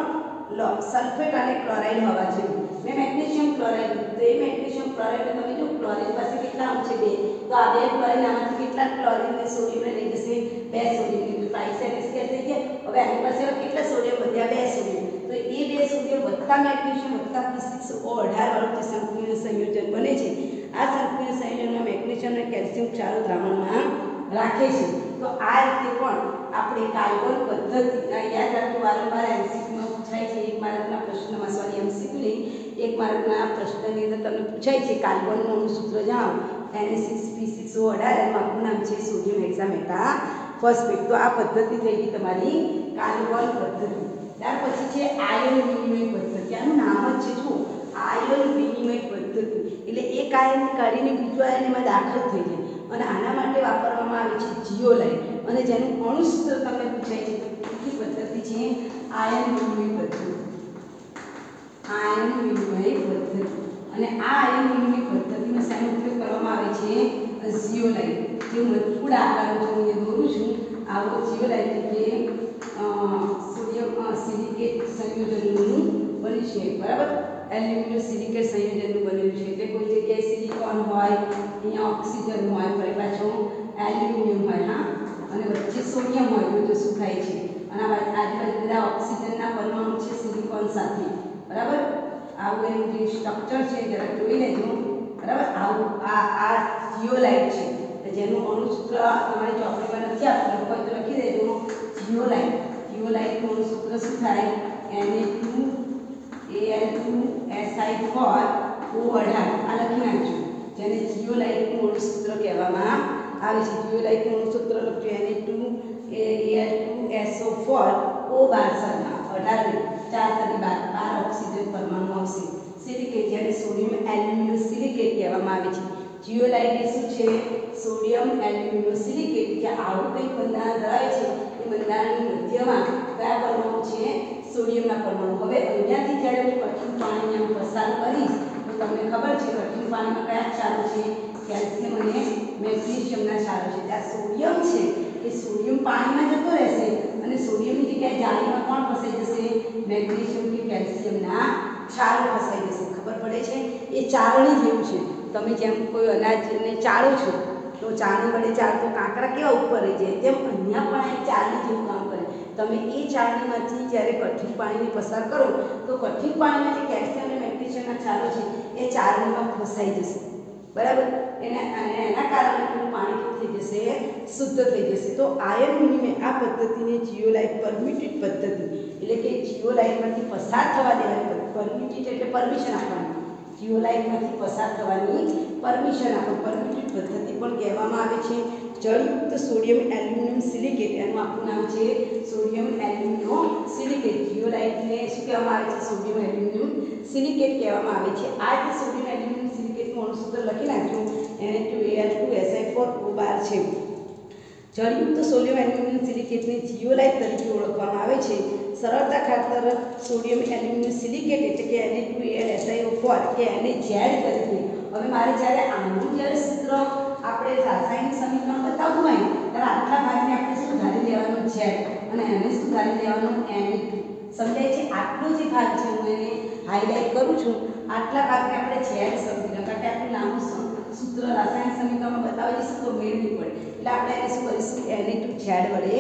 લો, સલ્ફેટ અને ક્લોરાઇડ હોવા જોઈએ. મેં મેગ્નેશિયમ ક્લોરાઇડ લીધું તો એ મેગ્નેશિયમ ક્લોરાઇડ તમે જો ક્લોરીન પાસે કેટલા અંશ છે? 2. તો આ 2 ક્લોરીન આમાંથી કેટલા ક્લોરીન ને સોડિયમ લઈ જશે? 2 સોડિયમ લીધું તો આઈસોએલેક્ટ્રિક થઈ ગયા. હવે આની પાસે કેટલા સોડિયમ વધ્યા? 2 સોડિયમ. તો એ 2 સોડિયમ વત્તા મેગ્નેશિયમ વત્તા P6O18 વાળું જે સંપૂર્ણ સંયોજન બને છે, આ સંપૂર્ણ સંયોજનમાં મેગ્નેશિયમ અને કેલ્શિયમ ક્ષારો દ્રાવણમાં રાખે છે. તો આ રીતે પણ આપણે કાર્બન પદ્ધતિ યાદ રાખજો. વારંવાર એમસીક્યુમાં પૂછાય છે. 1 માર્કના પ્રશ્નમાં સોરી એમસીક્યુ નહીં, 1 માર્કના પ્રશ્નની અંદર તમને પૂછાય છે કાર્બનનું અણુસૂત્ર જણાવો. Na6P6O18 એનું આખું નામ છે સોડિયમ હેક્સામેટાફોસ્ફેટ. તો આ પદ્ધતિ થઈ ગઈ તમારી કાર્બન પદ્ધતિ. ત્યાર પછી છે આયન વિનિમય પદ્ધતિ. આનું નામ જ છે જો આયન વિનિમય પદ્ધતિ. એટલે એક આયનને કાઢીને બીજો આયન એમાં દાખલ થઈ જાય અને આના માટે વાપરવામાં આવે છે જીઓલાઇટ. અને જેનું અણુસૂત્ર તમને પૂછાય છે તો કઈ પદ્ધતિ છે? આયન વિનિમય પદ્ધતિ. આયન વિનિમય પદ્ધતિ. અને આ આયન વિનિમય પદ્ધતિમાં શેનો ઉપયોગ કરવામાં આવે છે? જીઓલાઇટ. જે મજબૂત આકારનો હું અહીંયા દોરું છું આવો જીઓલાઇટ કે સોડિયમ સિલિકેટ સંયોજનનું બન્યું છે. બરાબર? એલ્યુમિનિયમ સિલિકેટ સંયોજનનું બનેલું છે. એટલે કોઈ જગ્યાએ સિલિકોન હોય, અહીંયા ઓક્સિજન હોય, ફરી પાછું એલ્યુમિનિયમ હોય, હા, અને વચ્ચે સોડિયમ હોય. તો શું થાય છે? અને આજુબાજુ બધા ઓક્સિજનના પરમાણુ છે સિલિકોન સાથે. બરાબર? આવું એનું જે સ્ટ્રક્ચર છે જરા જોઈ લેજો. બરાબર? આવું આ જીઓલાઇટ છે જેનું અણુસૂત્ર તમારી ચોપડીમાં નથી આપેલું હોય તો લખી દેજો જીઓલાઇટ. જીઓલાઇટનું અણુસૂત્ર શું થાય? Na2Al2Si4O18 આ લખી નાખજો. જેને જીઓલાઇટનું અણુસૂત્ર કહેવામાં આવે છે. જીઓલાઇટનું અણુસૂત્ર લખજો Na2Al2SO4O12 18 4 ઓક્સિજન પરમાણુ આવશે. સિલિકેટ જેને સોડિયમ એલ્યુમિનિયમ સિલિકેટ કહેવામાં આવે છે. જીઓલાઇટ એ શું છે? Sodium aluminium silicate. કે આવું કંઈક બંધારણ ધરાવે છે. એ બંધારણની મધ્યમાં કયા પરમાણુ છે? સોડિયમના પરમાણુ. હવે અહીંયાથી જ્યારે હું કઠિન પાણીને પસાર કરીશ તો તમને ખબર છે કઠિન પાણીમાં કયા ક્ષારો છે? કેલ્શિયમ અને મેગ્નેશિયમના ક્ષારો છે. ત્યાં સોડિયમ છે એ સોડિયમ પાણીમાં જતો રહેશે અને સોડિયમની જગ્યાએ જાળીમાં કોણ ફસાઈ જશે? મેગ્નેશિયમ કે કેલ્શિયમના ક્ષારો ફસાઈ જશે. ખબર પડે છે? એ ચાળણી જેવું છે. તમે જેમ કોઈ અનાજને ચાળો છો તો ચાળણી વડે ચાળતો કાંકરા કેવા ઉપર રહી જાય, તેમ અહીંયા પણ આ ચાળણી જેવું કામ કરે. તમે એ ચાળણીમાંથી જ્યારે કઠિન પાણીને પસાર કરો તો કઠિન પાણીમાં જે કેલ્શિયમ અને મેગ્નેશિયમના ક્ષારો છે એ ચાળણીમાં ફસાઈ જશે. બરાબર? એના કારણે પેલું પાણી કેવું થઈ જશે? શુદ્ધ થઈ જશે. તો આયન વિનિમય આ પદ્ધતિને જીઓલાઇટ પરમિટેડ પદ્ધતિ એટલે કે જીઓલાઇટમાંથી પસાર થવા દેવાની. પરમિટેડ એટલે પરમિશન આપવાની. જીઓલાઇટમાંથી પસાર થવાની પરમિશન આપો. પરમિટેડ પદ્ધતિ પણ કહેવામાં આવે છે. જળયુક્ત સોડિયમ એલ્યુમિનિયમ સિલિકેટ એનું આખું નામ છે સોડિયમ એલ્યુમિનિયમ સિલિકેટ. જીઓલાઇટને શું કહેવામાં આવે છે? સોડિયમ એલ્યુમિનિયમ સિલિકેટ કહેવામાં આવે છે. આ જે સોડિયમ એલ્યુમિનિયમ સિલિકેટનું અણુસૂત્ર લખી નાખજો. Na2Al2Si4O12 છે. જળયુક્ત સોડિયમ એલ્યુમિનિયમ સિલિકેટને જીઓલાઇટ તરીકે ઓળખવામાં આવે છે. સરળતા ખાતર સોડિયમ એલ્યુમિનિયમ સિલિકેટ એટલે કે Na2AlSiO4 કે NaZ તરીકે. હવે મારે જ્યારે આનું જ્યારે સૂત્ર આપણે રાસાયણિક સમીકરણ બતાવવું હોય ત્યારે આટલા ભાગને આપણે શું ધારી લેવાનું? Z અને એને શું ધારી લેવાનું? Na2. સમજાય છે? આટલો જે ભાગ છે હું એને હાઇલાઇટ કરું છું. આટલા ભાગને આપણે Z સમજી લો કારણ કે આટલું લાંબુ સૂત્ર રાસાયણિક સમીકરણમાં બતાવી દઈશું તો મેળ નહીં પડે. એટલે આપણે એને શું કરીશું? Na2Z વડે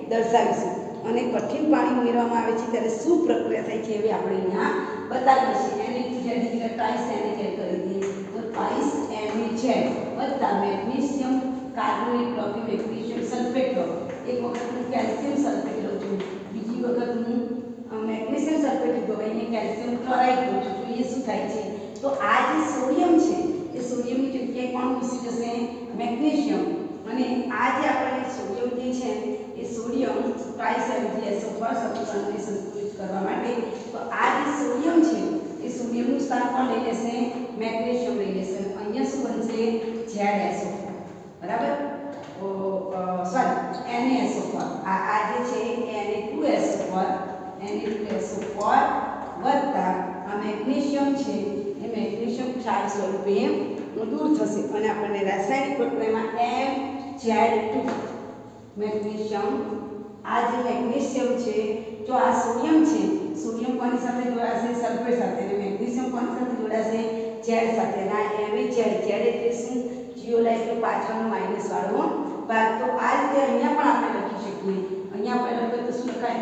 દર્શાવીશું. અને કઠિન પાણી ઉમેરવામાં આવે છે ત્યારે શું પ્રક્રિયા થાય છે એવી આપણે અહીંયા બતાવીએ છીએ. Na2Z ટ્રાઇસ NaZ કરી દઈએ તો ટ્રાઇસ NaZ વત્તા મેગ્નેશિયમ કાર્બોનેટ લો કે મેગ્નેશિયમ સલ્ફેટ લો. એક વખત હું કેલ્શિયમ સલ્ફેટ લઉં છું, બીજી વખત હું મેગ્નેશિયમ સલ્ફેટ લીધો, અહીંયા કેલ્શિયમ ક્લોરાઇડ લઉં છું. તો એ શું થાય છે? તો આ જે સોડિયમ છે એ સોડિયમની જગ્યાએ કોણ ઘૂસી જશે? મેગ્નેશિયમ. અને આ જે આપણે સોડિયમ જે છે એ સોડિયમ ટ્રાઇસોડિયમ સમીકરણને સંતુલિત કરવા માટે તો આ જે સોડિયમ છે એ સોડિયમનું સ્થાન કોણ લઈ લેશે? મેગ્નેશિયમ લઈ લેશે. અહીંયા શું બનશે? ZSO4. બરાબર? Sorry NaSO4. આ જે છે Na2 મેગ્નેશિયમ છે એ મેગ્નેશિયમ ક્ષાર સ્વરૂપે દૂર થશે અને આપણને રાસાયણિક પ્રક્રિયામાં Mz2 મેગ્નેશિયમ, આ જે મેગ્નેશિયમ છે જો આ સોડિયમ છે, સોડિયમ કોની સાથે જોડાશે? સલ્ફેટ સાથે, અને મેગ્નેશિયમ કોની સાથે જોડાશે? ઝેડ સાથે. અને આ MeZ, ઝેડ એટલે શું? જીઓલાઇટનો પાછળનો માઇનસ વાળો ભાગ. તો આ રીતે અહીંયા પણ આપણે લખી શકીએ. અહીંયા આપણે લખીએ તો શું લખાય?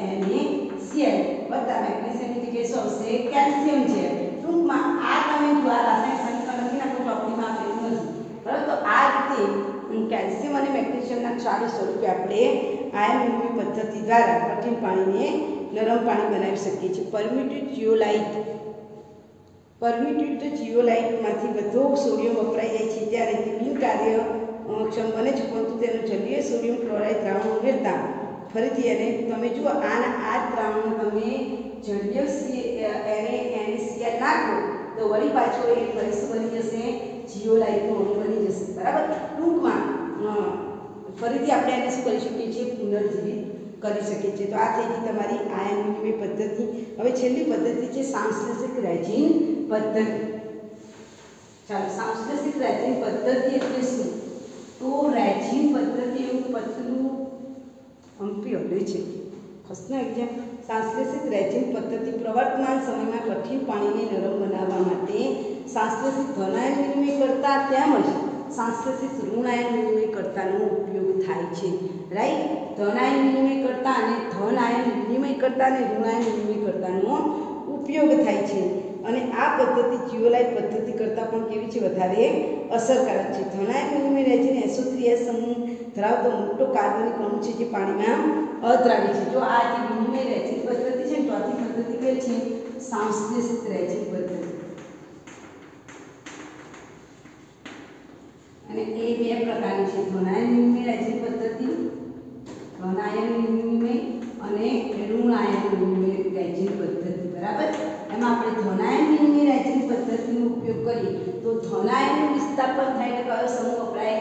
NaCl વત્તા મેગ્નેશિયમની જગ્યાએ શું આવશે? કેલ્શિયમ છે. ટૂંકમાં આ તમે જો આ રાસાયણિક સમીકરણ લખી નાખો ચોપડીમાં આપેલું નથી, બરાબર? તો આ રીતે કેલ્શિયમ અને મેગ્નેશિયમના ક્ષાર સ્વરૂપે આપણે આયન વિનિમય પદ્ધતિ દ્વારા કઠિન પાણીને નરમ પાણી બનાવી શકીએ છીએ. પરમિટેડ જીઓલાઇટમાંથી વધુ સોડિયમ વપરાઈ જાય છે ત્યારે તે બિનકાર્યક્ષમ બને છે, પરંતુ તેનું જલીય સોડિયમ ક્લોરાઇડ દ્રાવણ ઉમેરતા ફરીથી એને તમે જુઓ આ દ્રાવણ તમે જલીય NaCl નાખો તો વળી પાછો એ ફરી શું બની જશે? જીઓલાઇટનું અણુ બની જશે, બરાબર? ટૂંકમાં ફરીથી આપણે એને શું કરી શકીએ છીએ? પુનર્જીવિત કરી શકીએ છીએ. તો આ થઈ ગઈ તમારી આયન વિનિમય પદ્ધતિ. હવે છેલ્લી પદ્ધતિ છે સંશ્લેષિત રેઝિન પદ્ધતિ. ચાલો, સંશ્લેષિત રેઝિન પદ્ધતિ એટલે શું? તો રેઝિન પદ્ધતિ એવું પતલું હમ્પી હલે છે ખસના એક્ઝામ. સંશ્લેષિત રેઝિન પદ્ધતિ પ્રવર્તમાન સમયમાં કઠિન પાણીને નરમ બનાવવા માટે સંશ્લેષિત ઘનાયન વિનિમય કરતા તેમજ સંશ્લેષિત ઋણાયન વિનિમય કરતાનો ઉપયોગ થાય છે. રાઈટ? ધનાયન વિનિમય કરતા અને ધનાયન વિનિમય કરતા અને ઋણાયન વિનિમય કરતાનો ઉપયોગ થાય છે. અને આ પદ્ધતિ જીઓલાઇટ પદ્ધતિ કરતાં પણ કેવી છે? વધારે અસરકારક છે. ધનાયન વિનિમય રેઝિન SO3S સમૂહ ધરાવતો મોટો કાર્બનિક અણુ છે જે પાણીમાં અદ્રાવ્ય છે. જો આ જે વિનિમય રેઝિન પદ્ધતિ છે ને, ચોથી પદ્ધતિ કઈ છે? સંશ્લેષિત રેઝિન પદ્ધતિ. અને એ બે પ્રકારની છે: ધનાયન વિનિમય રેઝિન પદ્ધતિ, ધનાયન વિનિમય અને ઋણાયન વિનિમય રેઝિન પદ્ધતિ, બરાબર? એમાં આપણે ધનાયન વિનિમય રેઝિન પદ્ધતિનો ઉપયોગ કરીએ તો ધનાયનનું વિસ્થાપન થાય એટલે કયો સમૂહ વપરાય?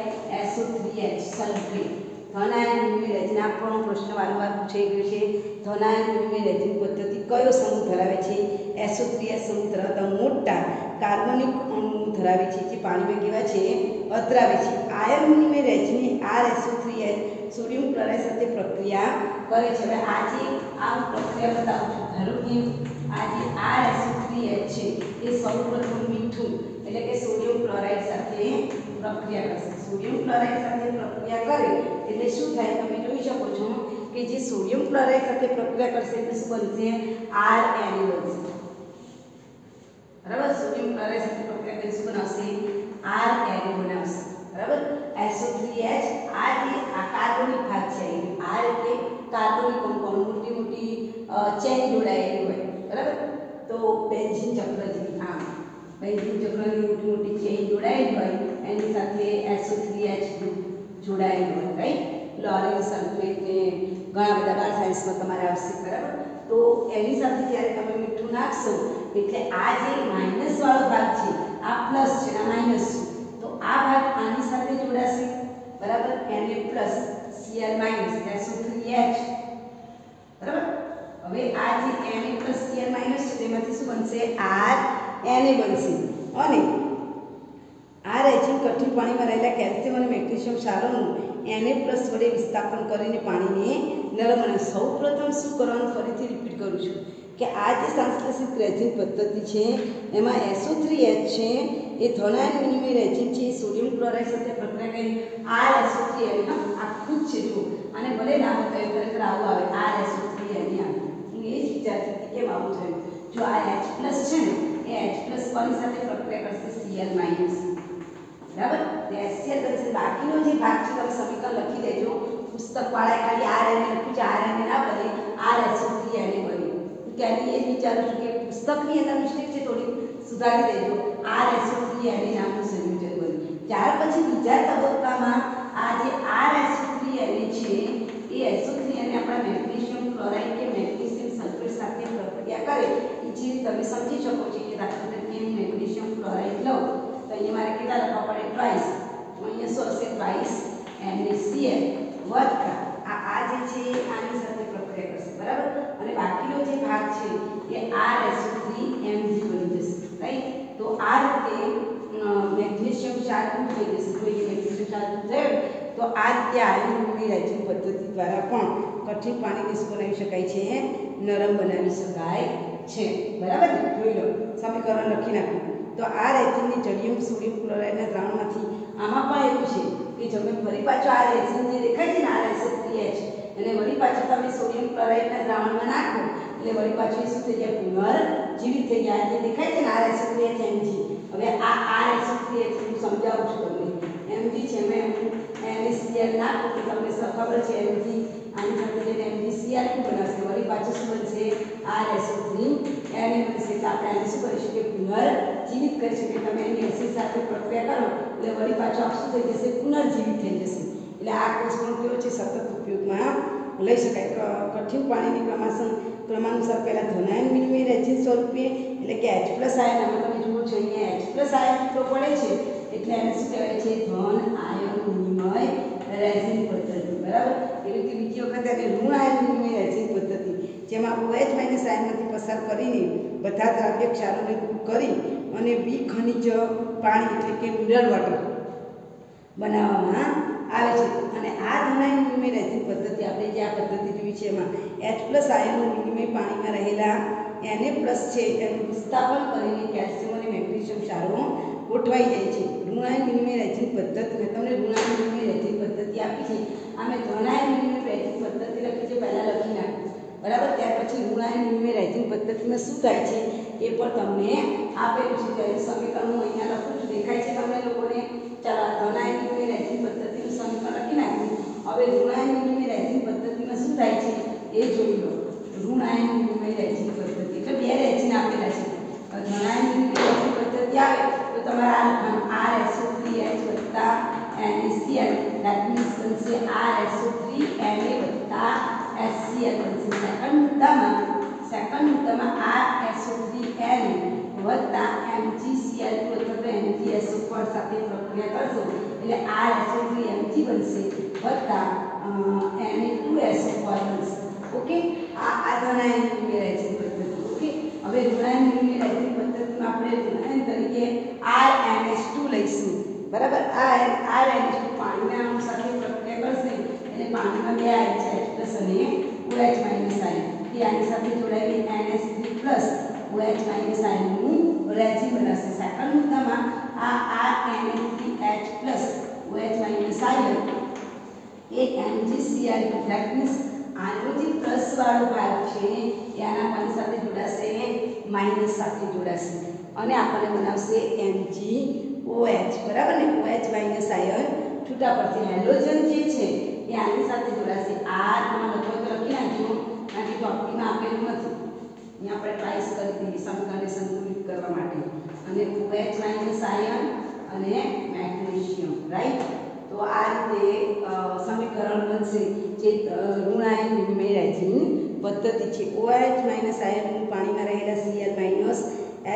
SO3H sulphate. ધનાયન વિનિમય રેઝિન આ પણ પ્રશ્ન વારંવાર પૂછાઈ ગયો છે. ધનાયન વિનિમય રેઝિન પદ્ધતિ કયો સમૂહ ધરાવે છે? SO3H સમૂહ ધરાવતા મોટા કાર્બનિક અણુ ધરાવે છે જે પાણીમાં કેવા છે? અદ્રાવ્ય છે. આયન વિનિમય રેઝિન RSO3H સોડિયમ ક્લોરાઇડ સાથે પ્રક્રિયા કરે છે. હવે આજે આ પ્રક્રિયા બતાવું છું. ધારો કે આ જે RSO3H છે એ સૌપ્રથમ મીઠું એટલે કે સોડિયમ ક્લોરાઇડ સાથે પ્રક્રિયા કરશે. સોડિયમ ક્લોરાઇડ સાથે પ્રક્રિયા કરે એટલે શું થાય? તમે જોઈ શકો છો કે જે સોડિયમ ક્લોરાઇડ સાથે પ્રક્રિયા કરશે એટલે શું બનશે? RNA બનશે, બરાબર? સોડિયમ ક્લોરાઇડ સાથે પ્રક્રિયા કરી શું બનાવશે? RNA બનાવશે, બરાબર? SO3H આ જે કાર્બનિક ભાગ છે, R એટલે કાર્બનિક કંપાઉન્ડ, મોટી મોટી ચેન જોડાયેલી હોય, બરાબર? તો બેન્ઝીન ચક્ર જેવી આમ બેન્ઝીન ચક્રની મોટી મોટી ચેન જોડાયેલી હોય એની સાથે SO3H જોડાયેલું હોય, રાઈટ? લોરેન્સ સલ્ફેટ ને ઘણા બધા બાર સાયન્સમાં તમારે આવશે, બરાબર? તો એની સાથે જ્યારે તમે મીઠું નાખશો એટલે આ જે માઇનસ વાળો ભાગ છે આ પ્લસ છે, આ માઇનસ છે, તો આ ભાગ આની સાથે જોડાશે, બરાબર? Na+Cl- SO3H, બરાબર? હવે આ જે Na+Cl- છે તેમાંથી શું બનશે? RNA બનશે. અને આ રેઝિન કઠિન પાણીમાં રહેલા કેલ્શિયમ અને મેગ્નેશિયમ ક્ષારોનું Na+ વડે વિસ્થાપન કરીને પાણીને નરમ બનાવે. સૌપ્રથમ શું કરવાનું? ફરીથી રિપીટ કરું છું કે આ જે સંશ્લેષિત રેઝિન પદ્ધતિ છે એમાં SO3H છે એ ધનાયન વિનિમય રેઝિન છે. સોડિયમ ક્લોરાઇડ સાથે પ્રક્રિયા કરી RSO3H આખું જ છે. જો અને ભલે નામ કહ્યું ખરેખર આવું આવે RSO3H આમ. હું એ જ વિચારતી હતી કેમ આવું થયું. જો આ H+ છે ને એ H+ કોની સાથે પ્રક્રિયા કરશે? Cl-, બરાબર? તે HCl બનશે. બાકીનો જે ભાગ છે તમે સમીકરણ લખી દેજો. પુસ્તક વાળાએ ખાલી RNA લખ્યું છે, RNA ના બને RSO3NA બને. હું ત્યાંથી એ જ વિચારું છું કે પુસ્તકની અંદર મિસ્ટેક છે થોડી સુધારી દેજો. RSO3NA નામનું સંયોજન બને. ત્યાર પછી બીજા તબક્કામાં આ જે RSO3NA છે એ SO3NA આપણા મેગ્નેશિયમ ક્લોરાઇડ કે મેગ્નેશિયમ સલ્ફેટ સાથે પ્રક્રિયા કરે એ જે તમે સમજી શકો છો કે દાખલા તરીકે મેગ્નેશિયમ ક્લોરાઇડ લો તો અહીંયા મારે કેટલા લખવા પડે? ટ્વાઇસ. તો અહીંયા શું હશે? ટ્વાઇસ NaCl વત્તા આ જે છે આની સાથે પ્રક્રિયા પ્રક્રિયા કરશે, બરાબર. અને બાકીનો જે ભાગ છે એ R3Mg બની જશે, રાઈટ. તો આ રીતે મેગ્નેશિયમ ક્ષાર થઈ જશે. જો એ મેગ્નેશિયમ ક્ષાર થયો તો આ રીતે આયન મિનિમાઇઝેશન પદ્ધતિ દ્વારા પણ કઠિન પાણીને શું બનાવી શકાય છે, નરમ બનાવી શકાય છે, બરાબર ને. જોઈ લો, સમીકરણ લખી નાખ્યું. તો આ રેઝિનની જલિયમ સોડિયમ ક્લોરાઇડના દ્રાવણમાંથી આમાં પણ એવું છે કે તમે ફરી પાછો આ રેઝિન જે દેખાય છે ને RSO3H અને વળી પાછું તમે સોડિયમ ક્લોરાઇડના દ્રાવણમાં નાખો એટલે વળી પાછું શું થઈ જાય, પુનર્જીવિત થઈ જાય. જે દેખાય છે ને RSO3HMG. હવે આ RSO3H હું સમજાવું છું તમને. Mg છે મેં NaCl નાખો તો તમને ખબર છે Mg આની સાથે જે MgCl બનાવશે વળી પાછું શું બનશે, RSO3 Na બનશે. એટલે આપણે આને શું કરી શકીએ, પુનર્જીવિત કરી શકીએ. તમે એની એસિડ સાથે પ્રક્રિયા કરો એટલે વળી પાછું આ શું થઈ જશે, પુનર્જીવિત થઈ જશે. એટલે આ કોર્સ પણ કેવો છે, સતત ઉપયોગમાં લઈ શકાય. કઠિન પાણીની ક્રમાનુસાર પહેલાં ધનાયન વિનિમય રેઝિન સ્વરૂપે એટલે કે H+ આયન, આમાં તમે જુઓ છો અહીંયા H+ આયન તો પડે છે એટલે એને શું કહેવાય છે, ધન આયન વિનિમય રેઝિન પદ્ધતિ, બરાબર. એવી રીતે બીજી વખત એને ઋણ આયન વિનિમય રેઝિન પદ્ધતિ, જેમાં OH- આયનમાંથી પસાર કરીને બધા દ્રાવ્ય ક્ષારોને દૂર કરી અને બી ખનિજ પાણી એટલે કે મિનરલ વોટર બનાવવામાં આવે છે. અને આ ધનાયન વિનિમય રેઝિન પદ્ધતિ આપણે જે આ પદ્ધતિ જોઈ છે એમાં H+ આયનનું વિનિમય પાણીમાં રહેલા Na+ છે એનું વિસ્થાપન કરીને કેલ્શિયમ અને મેગ્નેશિયમ ક્ષારો ગોઠવાઈ જાય છે. ઋણાયન વિનિમય રેઝિન પદ્ધતિ, મેં તમને ઋણાયન વિનિમય રેઝિન પદ્ધતિ આપી છે. આમે ધનાયન વિનિમય રેઝિન પદ્ધતિ લખી છે, પહેલાં લખી નાખો, બરાબર. ત્યાર પછી ઋણાયન વિનિમય રેઝિન પદ્ધતિમાં શું થાય છે એ પણ તમને આપેલું છે. ત્યારે સમીકરણ હું અહીંયા લખું છું, દેખાય છે તમને લોકોને. ચાલો, ધનાયન વિનિમય રેઝિન પદ્ધતિનું સમીકરણ લખી નાખ્યું. હવે ઋણાયન વિનિમય રેઝિન પદ્ધતિમાં શું થાય છે એ જોઈ લો. ઋણાયન વિનિમય રેઝિન પદ્ધતિ એટલે બે રેઝિન આપેલા છે. ધનાયન વિનિમય રેઝિન પદ્ધતિ આવે તો તમારે આ લખવાનું RSO3H વત્તા NaCl, that means બનશે RSO3Na વત્તા HCl બનશે. સેકન્ડ મુદ્દામાં RSO3Na વત્તા MgCl અથવા તો MgSO4 સાથે પ્રક્રિયા કરશો એટલે RSO3Mg બનશે વત્તા Na2SO4 બનશે. ઓકે, આ ધનાયન વિનિમય રેઝિન પદ્ધતિ. ઓકે, હવે ઋણાયન વિનિમય રેઝિન પદ્ધતિમાં આપણે ઋણાયન તરીકે RNH2 લઈશું, બરાબર. આ RNH2 પાણીના અણુ સાથે પ્રક્રિયા કરશે એટલે પાણીમાં બે આયન છે, H+ અને OH- આયન. એ આની સાથે જોડાયેલી NH3+ OH- આયનનું રેઝિન બનાવશે. સેકન્ડ મુદ્દામાં આ NH3H+ OH- આયન એ MgCl that means આનો જે પ્લસ વાળો ભાગ છે એ આના પાણી સાથે જોડાશે, માઇનસ સાથે જોડાશે અને આપણને બનાવશે MgOH, બરાબર ને. OH- આયન છૂટા પડશે. હેલોજન જે છે એ આની સાથે જોડાશે. આ તમારે લખો તો લખી નાખજો, કારણ કે ટોપિકમાં આપેલું નથી. અહીંયા આપણે ટ્રાઈસ કરી દીધી સમીકરણને સંતુલિત કરવા માટે. અને OH- આયન અને મેગ્નેશિયમ, રાઈટ. તો આ રીતે સમીકરણ બનશે જે ઋણાયન વિનિમય રેઝિન પદ્ધતિ છે. OH- આયન પાણીમાં રહેલા Cl-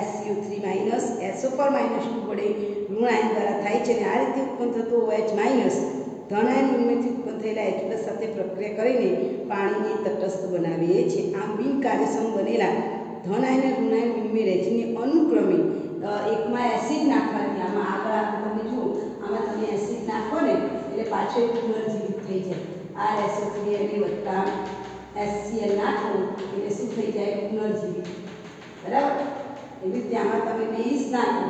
SU3- SO4- વડે ઋણાયન દ્વારા થાય છે. અને આ રીતે ઉત્પન્ન થતો OH- ધનાયન વિનિમયથી ઉત્પન્ન થયેલા H+ સાથે પ્રક્રિયા કરીને પાણીને તટસ્થ બનાવે છે. આમ બિનકાર્યક્ષમ બનેલા ધન આયન અને ઋણાયન વિનિમય રેઝિનને અનુક્રમે એકમાં એસિડ નાખવાથી, આમાં આગળ તમે જુઓ, આમાં તમે એસિડ નાખો ને એટલે પાછો એક પુનર્જીવિત થઈ જાય. RSO3Na વત્તા HCl નાખો એટલે શું થઈ જાય, પુનર્જીવિત, બરાબર. એવી રીતે આમાં તમે બેઝ નાખો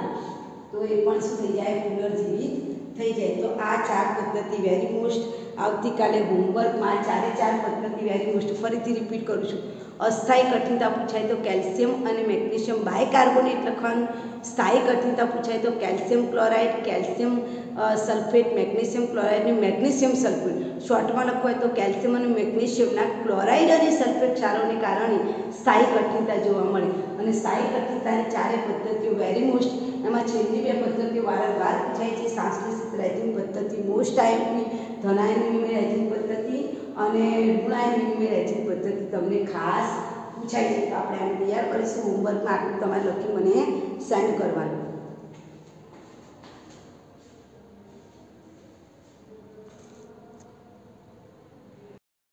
તો એ પણ શું થઈ જાય, પુનર્જીવિત થઈ જાય. તો આ 4 પદ્ધતિ વેરી મોસ્ટ આવતીકાલે હોમવર્કમાં 4 પદ્ધતિ વેરી મોસ્ટ ફરીથી રિપીટ કરું છું. અસ્થાયી કઠિનતા પૂછાય તો કેલ્શિયમ અને મેગ્નેશિયમ બાયકાર્બોનેટ લખવાનું. સ્થાયી કઠિનતા પૂછાય તો calcium chloride, calcium sulphate, magnesium chloride અને મેગ્નેશિયમ સલ્ફેટ. શોર્ટમાં લખવું હોય તો કેલ્શિયમ અને મેગ્નેશિયમના ક્લોરાઇડ અને સલ્ફેટ ક્ષારોને કારણે સ્થાયી કઠિનતા જોવા મળે. અને સ્થાયી કઠિનતાની 4 પદ્ધતિઓ વેરી મોસ્ટ. એમાં છેલ્લી 2 પદ્ધતિઓ વારંવાર પૂછાય છે. સંશ્લેષિત રેઝિન પદ્ધતિ મોસ્ટ આઈએમપી, ધનાયન વિનિમય રેઝિન પદ્ધતિ અને ઋણાયન વિનિમય રેઝિન પદ્ધતિ તમને ખાસ પૂછાય છે. તો આપણે આને તૈયાર કરીશું. હોમવર્કમાં આટલું તમારે લખી મને સેન્ડ કરવાનું.